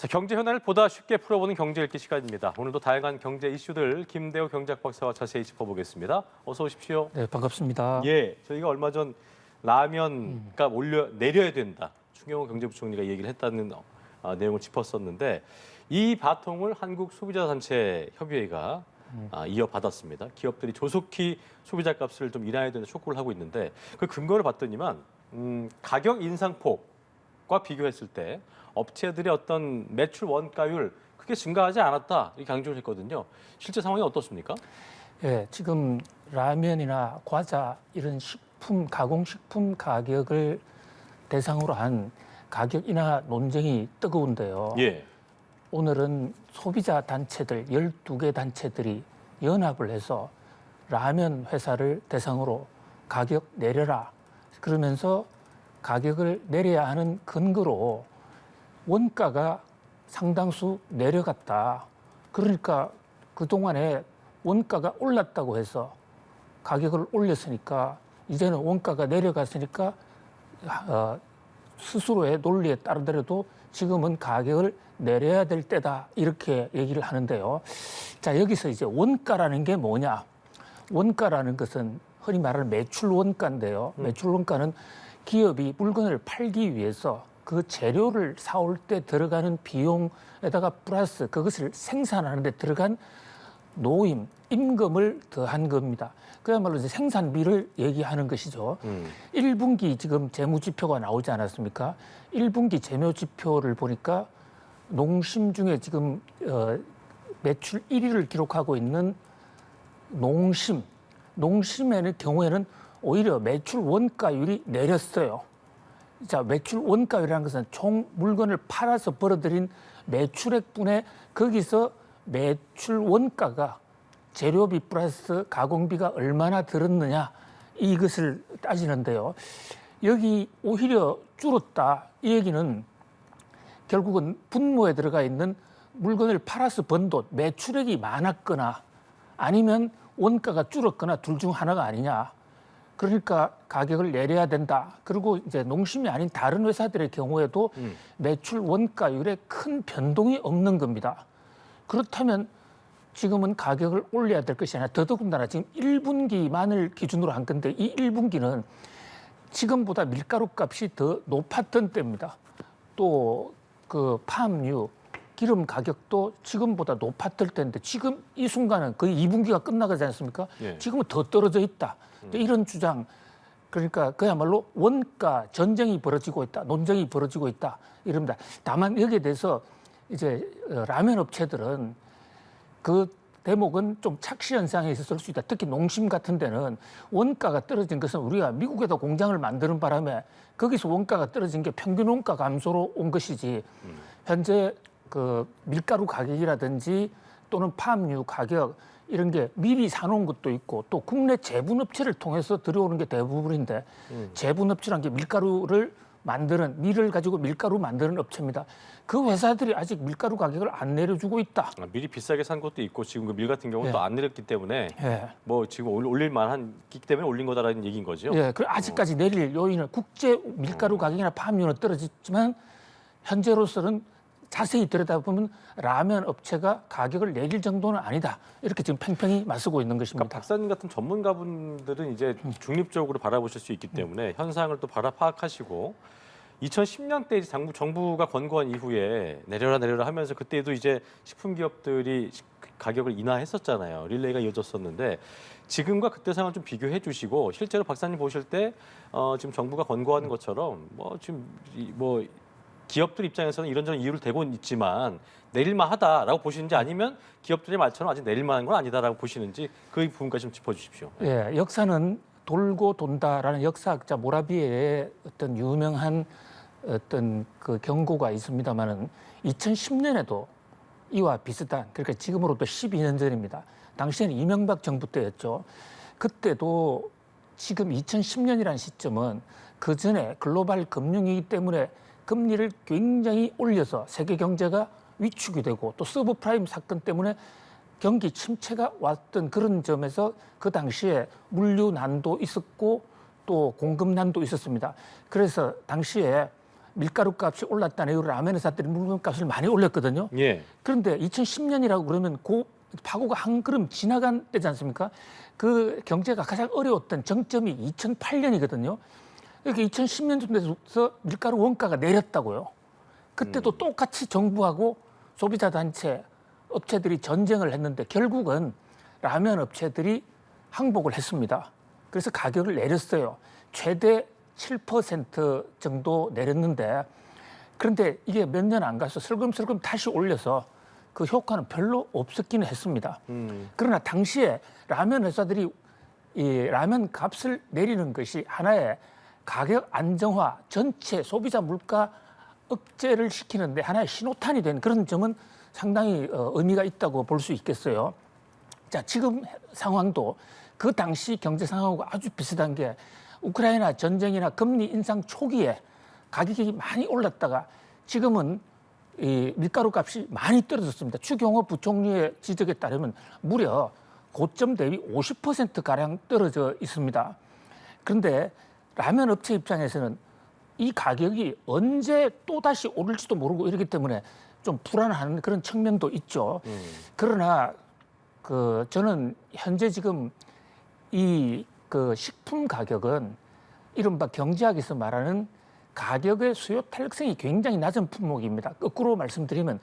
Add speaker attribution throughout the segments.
Speaker 1: 자, 경제 현안을 보다 쉽게 풀어보는 경제 읽기 시간입니다. 오늘도 다양한 경제 이슈들 김대호 경제학 박사와 자세히 짚어보겠습니다. 어서 오십시오.
Speaker 2: 네, 반갑습니다.
Speaker 1: 예, 저희가 얼마 전 라면 값 내려야 된다. 추경호 경제부총리가 얘기를 했다는 내용을 짚었었는데 이 바통을 한국소비자단체 협의회가 이어받았습니다. 기업들이 조속히 소비자 값을 좀 인하해야 된다 촉구를 하고 있는데 그 근거를 봤더니만 가격 인상폭과 비교했을 때 업체들의 어떤 매출 원가율 크게 증가하지 않았다 이렇게 강조를 했거든요. 실제 상황이 어떻습니까?
Speaker 2: 예, 지금 라면이나 과자 이런 식품, 가공식품 가격을 대상으로 한 가격 인하 논쟁이 뜨거운데요.
Speaker 1: 예.
Speaker 2: 오늘은 소비자 단체들 12개 단체들이 연합을 해서 라면 회사를 대상으로 가격 내려라. 그러면서 가격을 내려야 하는 근거로 원가가 상당수 내려갔다. 그러니까 그동안에 원가가 올랐다고 해서 가격을 올렸으니까 이제는 원가가 내려갔으니까 스스로의 논리에 따르더라도 지금은 가격을 내려야 될 때다. 이렇게 얘기를 하는데요. 자, 여기서 이제 원가라는 게 뭐냐? 원가라는 것은 흔히 말하는 매출 원가인데요. 매출 원가는 기업이 물건을 팔기 위해서 그 재료를 사올 때 들어가는 비용에다가 플러스 그것을 생산하는 데 들어간 노임, 임금을 더한 겁니다. 그야말로 이제 생산비를 얘기하는 것이죠. 1분기 지금 재무지표가 나오지 않았습니까? 1분기 재무지표를 보니까 농심 중에 지금 매출 1위를 기록하고 있는 농심의 경우에는 오히려 매출 원가율이 내렸어요. 자, 매출 원가율이라는 것은 총 물건을 팔아서 벌어들인 매출액분에 거기서 매출 원가가 재료비 플러스 가공비가 얼마나 들었느냐 이것을 따지는데요. 여기 오히려 줄었다. 이 얘기는 결국은 분모에 들어가 있는 물건을 팔아서 번 돈, 매출액이 많았거나 아니면 원가가 줄었거나 둘 중 하나가 아니냐. 그러니까 가격을 내려야 된다. 그리고 이제 농심이 아닌 다른 회사들의 경우에도 매출 원가율에 큰 변동이 없는 겁니다. 그렇다면 지금은 가격을 올려야 될 것이 아니라 더더군다나 지금 1분기만을 기준으로 한 건데 이 1분기는 지금보다 밀가루 값이 더 높았던 때입니다. 또 그 팜유, 기름 가격도 지금보다 높았을 때인데 지금 이 순간은 거의 2분기가 끝나가지 않습니까?
Speaker 1: 예.
Speaker 2: 지금은 더 떨어져 있다. 이런 주장, 그러니까 그야말로 원가 전쟁이 벌어지고 있다, 논쟁이 벌어지고 있다 이럽니다. 다만 여기에 대해서 이제 라면 업체들은 그 대목은 좀 착시 현상이 있었을 수 있다. 특히 농심 같은 데는 원가가 떨어진 것은 우리가 미국에다 공장을 만드는 바람에 거기서 원가가 떨어진 게 평균 원가 감소로 온 것이지 현재 그 밀가루 가격이라든지 또는 팜유 가격 이런 게 미리 사놓은 것도 있고 또 국내 제분업체를 통해서 들어오는 게 대부분인데 제분업체란 게 밀가루를 만드는 밀을 가지고 밀가루 만드는 업체입니다. 그 회사들이 아직 밀가루 가격을 안 내려주고 있다.
Speaker 1: 미리 비싸게 산 것도 있고 지금 그 밀 같은 경우는
Speaker 2: 예.
Speaker 1: 또 안 내렸기 때문에
Speaker 2: 예.
Speaker 1: 뭐 지금 올릴 만한기 때문에 올린 거다라는 얘기인 거죠.
Speaker 2: 예, 그 아직까지 내릴 요인은 국제 밀가루 가격이나 팜유는 떨어졌지만 현재로서는 자세히 들여다보면 라면 업체가 가격을 내릴 정도는 아니다. 이렇게 지금 팽팽히 맞서고 있는 것입니다.
Speaker 1: 그러니까 박사님 같은 전문가분들은 이제 중립적으로 바라보실 수 있기 때문에 현상을 또 파악하시고 2010년 때 이제 정부가 권고한 이후에 내려라 하면서 그때도 이제 식품 기업들이 가격을 인하했었잖아요. 릴레이가 이어졌었는데 지금과 그때 상황을 좀 비교해 주시고 실제로 박사님 보실 때 지금 정부가 권고하는 것처럼 기업들 입장에서는 이런저런 이유를 대고 있지만 내릴만하다라고 보시는지 아니면 기업들의 말처럼 아직 내릴만한 건 아니다라고 보시는지 그 부분까지 좀 짚어주십시오.
Speaker 2: 예, 역사는 돌고 돈다라는 역사학자 모라비에의 어떤 유명한 어떤 그 경고가 있습니다만은 2010년에도 이와 비슷한 그러니까 지금으로부터 12년 전입니다. 당시에는 이명박 정부 때였죠. 그때도 지금 2010년이라는 시점은 그 전에 글로벌 금융위기 때문에 금리를 굉장히 올려서 세계 경제가 위축이 되고 또 서브프라임 사건 때문에 경기 침체가 왔던 그런 점에서 그 당시에 물류 난도 있었고 또 공급 난도 있었습니다. 그래서 당시에 밀가루 값이 올랐다는 이유로 라면 회사들이 물건 값을 많이 올렸거든요.
Speaker 1: 예.
Speaker 2: 그런데 2010년이라고 그러면 파고가 한 걸음 지나간 때지 않습니까? 그 경제가 가장 어려웠던 정점이 2008년이거든요. 이렇게 2010년쯤 돼서 밀가루 원가가 내렸다고요. 그때도 똑같이 정부하고 소비자 단체, 업체들이 전쟁을 했는데 결국은 라면 업체들이 항복을 했습니다. 그래서 가격을 내렸어요. 최대 7% 정도 내렸는데 그런데 이게 몇 년 안 가서 슬금슬금 다시 올려서 그 효과는 별로 없었기는 했습니다. 그러나 당시에 라면 회사들이 이 라면 값을 내리는 것이 하나의 가격 안정화, 전체 소비자 물가 억제를 시키는데 하나의 신호탄이 된 그런 점은 상당히 의미가 있다고 볼 수 있겠어요. 자, 지금 상황도 그 당시 경제 상황하고 아주 비슷한 게 우크라이나 전쟁이나 금리 인상 초기에 가격이 많이 올랐다가 지금은 이 밀가루 값이 많이 떨어졌습니다. 추경호 부총리의 지적에 따르면 무려 고점 대비 50%가량 떨어져 있습니다. 그런데 라면 업체 입장에서는 이 가격이 언제 또다시 오를지도 모르고 이러기 때문에 좀 불안한 그런 측면도 있죠. 그러나 저는 현재 지금 이 식품 가격은 이른바 경제학에서 말하는 가격의 수요 탄력성이 굉장히 낮은 품목입니다. 거꾸로 말씀드리면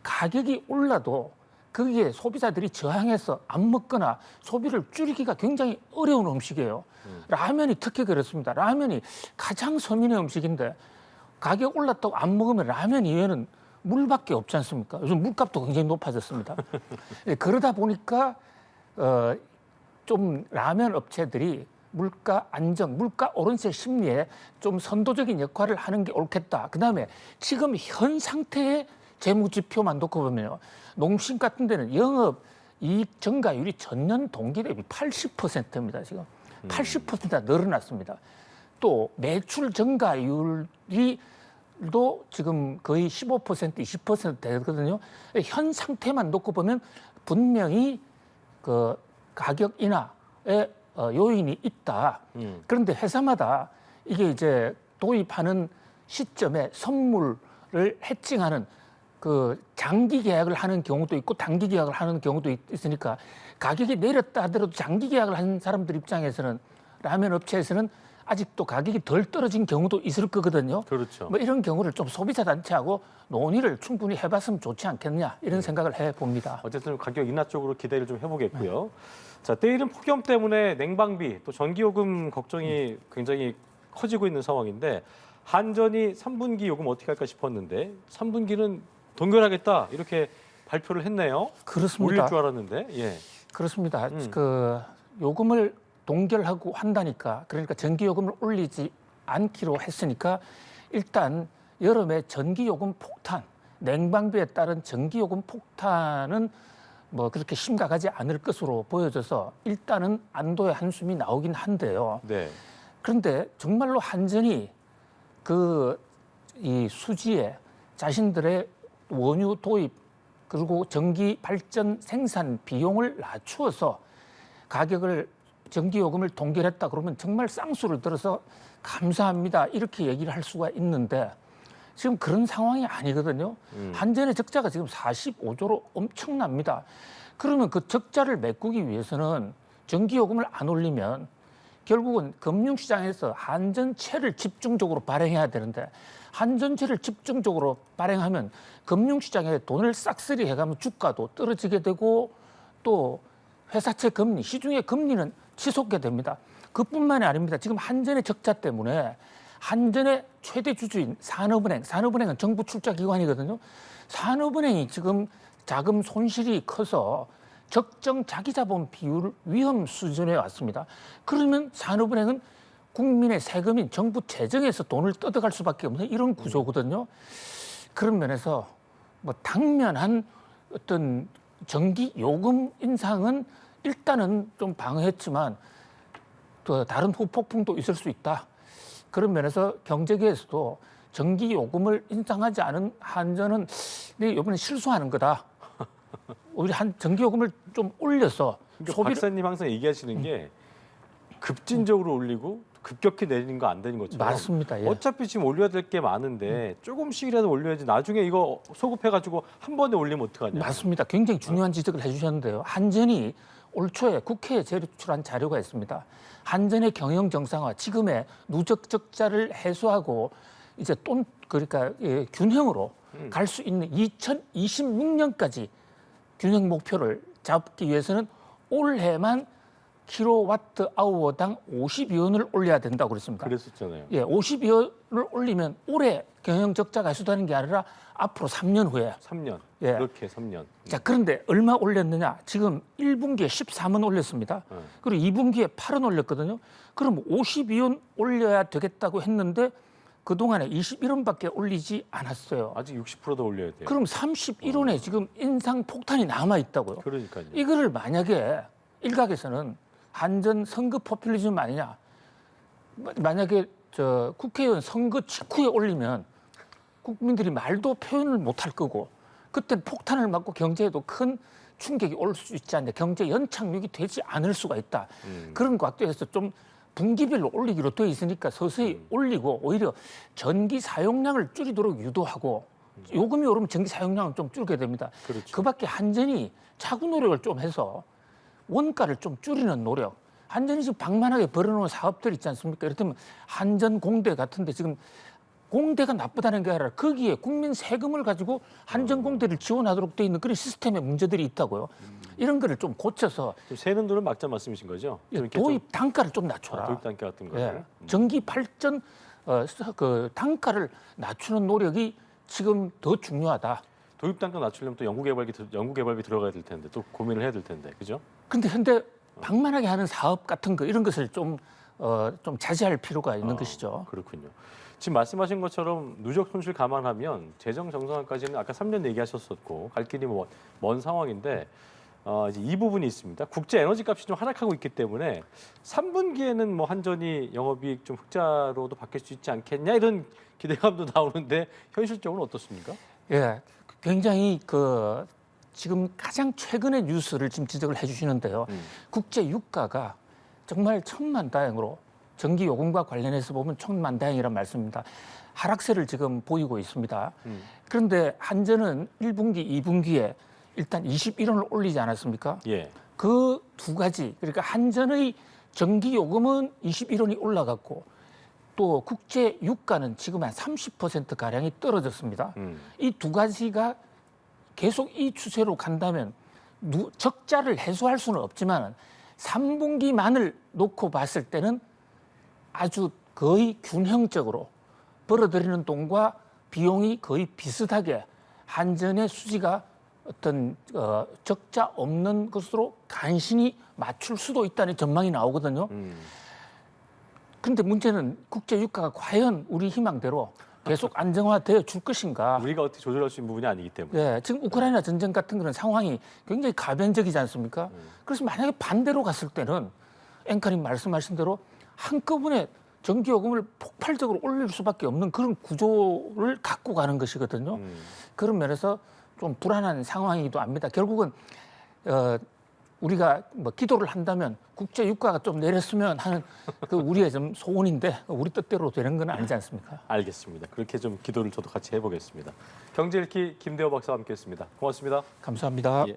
Speaker 2: 가격이 올라도 거기에 소비자들이 저항해서 안 먹거나 소비를 줄이기가 굉장히 어려운 음식이에요. 라면이 특히 그렇습니다. 라면이 가장 서민의 음식인데 가격 올랐다고 안 먹으면 라면 이외에는 물밖에 없지 않습니까? 요즘 물값도 굉장히 높아졌습니다. 그러다 보니까 좀 라면 업체들이 물가 안정, 물가 오른세 심리에 좀 선도적인 역할을 하는 게 옳겠다. 그다음에 지금 현 상태의 재무지표만 놓고 보면요. 농심 같은 데는 영업 이익 증가율이 전년 동기 대비 80%입니다. 지금 80%나 늘어났습니다. 또 매출 증가율이 도 지금 거의 15%, 20% 되거든요. 현 상태만 놓고 보면 분명히 그 가격 인하의 요인이 있다. 그런데 회사마다 이게 이제 도입하는 시점에 선물을 해칭하는 그 장기 계약을 하는 경우도 있고 단기 계약을 하는 경우도 있으니까 가격이 내렸다 하더라도 장기 계약을 하는 사람들 입장에서는 라면 업체에서는 아직도 가격이 덜 떨어진 경우도 있을 거거든요.
Speaker 1: 그렇죠.
Speaker 2: 뭐 이런 경우를 좀 소비자 단체하고 논의를 충분히 해봤으면 좋지 않겠냐 이런 생각을 해봅니다.
Speaker 1: 어쨌든 가격 인하 쪽으로 기대를 좀 해보겠고요. 자, 때이른 폭염 때문에 냉방비 또 전기요금 걱정이 굉장히 커지고 있는 상황인데 한전이 3분기 요금 어떻게 할까 싶었는데 3분기는 동결하겠다 이렇게 발표를 했네요.
Speaker 2: 그렇습니다.
Speaker 1: 올릴 줄 알았는데. 예.
Speaker 2: 그렇습니다. 그 요금을 동결하고 한다니까 그러니까 전기요금을 올리지 않기로 했으니까 일단 여름에 전기요금 폭탄, 냉방비에 따른 전기요금 폭탄은 뭐 그렇게 심각하지 않을 것으로 보여져서 일단은 안도의 한숨이 나오긴 한데요.
Speaker 1: 네.
Speaker 2: 그런데 정말로 한전이 이 수지에 자신들의 원유 도입 그리고 전기 발전 생산 비용을 낮추어서 가격을 전기요금을 동결했다 그러면 정말 쌍수를 들어서 감사합니다 이렇게 얘기를 할 수가 있는데 지금 그런 상황이 아니거든요. 한전의 적자가 지금 45조로 엄청납니다. 그러면 그 적자를 메꾸기 위해서는 전기요금을 안 올리면 결국은 금융시장에서 한전채를 집중적으로 발행해야 되는데 한전채를 집중적으로 발행하면 금융시장에 돈을 싹쓸이 해가면 주가도 떨어지게 되고 또 회사채 금리, 시중의 금리는 치솟게 됩니다. 그뿐만이 아닙니다. 지금 한전의 적자 때문에 한전의 최대 주주인 산업은행은 정부 출자 기관이거든요. 산업은행이 지금 자금 손실이 커서 적정 자기자본 비율 위험 수준에 왔습니다. 그러면 산업은행은 국민의 세금인 정부 재정에서 돈을 뜯어갈 수밖에 없는 이런 구조거든요. 그런 면에서 뭐 당면한 어떤 전기 요금 인상은 일단은 좀 방어했지만 또 다른 후폭풍도 있을 수 있다. 그런 면에서 경제계에서도 전기 요금을 인상하지 않은 한전은 이번에 실수하는 거다. 오히려 전기 요금을 좀 올려서
Speaker 1: 그러니까 박사님 항상 얘기하시는 게 급진적으로 올리고 급격히 내리는 거 안 되는 것처럼
Speaker 2: 맞습니다. 예.
Speaker 1: 어차피 지금 올려야 될 게 많은데 조금씩이라도 올려야지 나중에 이거 소급해가지고 한 번에 올리면 어떡하냐.
Speaker 2: 맞습니다. 굉장히 중요한 지적을 해주셨는데요. 한전이 올 초에 국회에 제출한 자료가 있습니다. 한전의 경영 정상화, 지금의 누적 적자를 해소하고 이제 그러니까 균형으로 갈 수 있는 2026년까지 균형 목표를 잡기 위해서는 올해만 킬로와트 아워당 52원을 올려야 된다고 그랬습니다.
Speaker 1: 그랬었잖아요.
Speaker 2: 예, 52원을 올리면 올해 경영 적자가 해소되는 게 아니라 앞으로 3년 후에.
Speaker 1: 3년.
Speaker 2: 예.
Speaker 1: 그렇게 3년.
Speaker 2: 자, 그런데 얼마 올렸느냐? 지금 1분기에 13원 올렸습니다. 그리고 2분기에 8원 올렸거든요. 그럼 52원 올려야 되겠다고 했는데 그동안에 21원밖에 올리지 않았어요.
Speaker 1: 아직 60%더 올려야 돼요.
Speaker 2: 그럼 31원에 지금 인상 폭탄이 남아 있다고요.
Speaker 1: 그러니까요.
Speaker 2: 이거를 만약에 일각에서는 한전 선거 포퓰리즘 아니냐. 만약에 국회의원 선거 직후에 올리면 국민들이 말도 표현을 못할 거고 그때는 폭탄을 맞고 경제에도 큰 충격이 올 수 있지 않냐. 경제 연착륙이 되지 않을 수가 있다. 그런 각도에서 좀 분기별로 올리기로 되어 있으니까 서서히 올리고 오히려 전기 사용량을 줄이도록 유도하고 요금이 오르면 전기 사용량은 좀 줄게 됩니다.
Speaker 1: 그렇죠.
Speaker 2: 그밖에 한전이 차구 노력을 좀 해서 원가를 좀 줄이는 노력. 한전이 지금 방만하게 벌여놓은 사업들 있지 않습니까? 이를테면 한전공대 같은데 지금 공대가 나쁘다는 게 아니라 거기에 국민 세금을 가지고 한전공대를 지원하도록 돼 있는 그런 시스템의 문제들이 있다고요. 이런 거를 좀 고쳐서
Speaker 1: 좀 새는 돈을 막자 말씀이신 거죠? 좀 이렇게
Speaker 2: 도입 단가를 좀 낮춰라.
Speaker 1: 도입 단가 같은 거.
Speaker 2: 예. 전기 발전 그 단가를 낮추는 노력이 지금 더 중요하다.
Speaker 1: 도입 단가 낮추려면 또 연구개발비 들어가야 될 텐데 또 고민을 해야 될 텐데, 그죠?
Speaker 2: 근데 현대 방만하게 하는 사업 같은 거 이런 것을 좀 자제할 필요가 있는 것이죠.
Speaker 1: 그렇군요. 지금 말씀하신 것처럼 누적 손실 감안하면 재정 정상화까지는 아까 3년 얘기하셨었고 갈 길이 먼 상황인데 이제 이 부분이 있습니다. 국제 에너지 값이 좀 하락하고 있기 때문에 3분기에는 뭐 한전이 영업이익 좀 흑자로도 바뀔 수 있지 않겠냐 이런 기대감도 나오는데 현실적으로 어떻습니까?
Speaker 2: 예, 굉장히 지금 가장 최근의 뉴스를 지금 지적을 해주시는데요. 국제 유가가 정말 천만다행으로 전기 요금과 관련해서 보면 천만다행이란 말씀입니다. 하락세를 지금 보이고 있습니다. 그런데 한전은 1분기, 2분기에 일단 21원을 올리지 않았습니까?
Speaker 1: 예.
Speaker 2: 그 두 가지, 그러니까 한전의 전기 요금은 21원이 올라갔고 또 국제 유가는 지금 한 30% 가량이 떨어졌습니다. 이 두 가지가 계속 이 추세로 간다면 적자를 해소할 수는 없지만 3분기만을 놓고 봤을 때는 아주 거의 균형적으로 벌어들이는 돈과 비용이 거의 비슷하게 한전의 수지가 어떤 적자 없는 것으로 간신히 맞출 수도 있다는 전망이 나오거든요. 그런데 문제는 국제 유가가 과연 우리 희망대로 계속 안정화되어 줄 것인가.
Speaker 1: 우리가 어떻게 조절할 수 있는 부분이 아니기 때문에.
Speaker 2: 예, 지금 우크라이나 전쟁 같은 그런 상황이 굉장히 가변적이지 않습니까? 그래서 만약에 반대로 갔을 때는 앵커님 말씀하신 대로 한꺼번에 전기요금을 폭발적으로 올릴 수밖에 없는 그런 구조를 갖고 가는 것이거든요. 그런 면에서 좀 불안한 상황이기도 합니다. 결국은 우리가 뭐 기도를 한다면 국제 유가가 좀 내렸으면 하는 그 우리의 좀 소원인데 우리 뜻대로 되는 건 아니지 않습니까?
Speaker 1: 알겠습니다. 그렇게 좀 기도를 저도 같이 해보겠습니다. 경제 읽기 김대호 박사와 함께했습니다. 고맙습니다.
Speaker 2: 감사합니다.
Speaker 1: 예.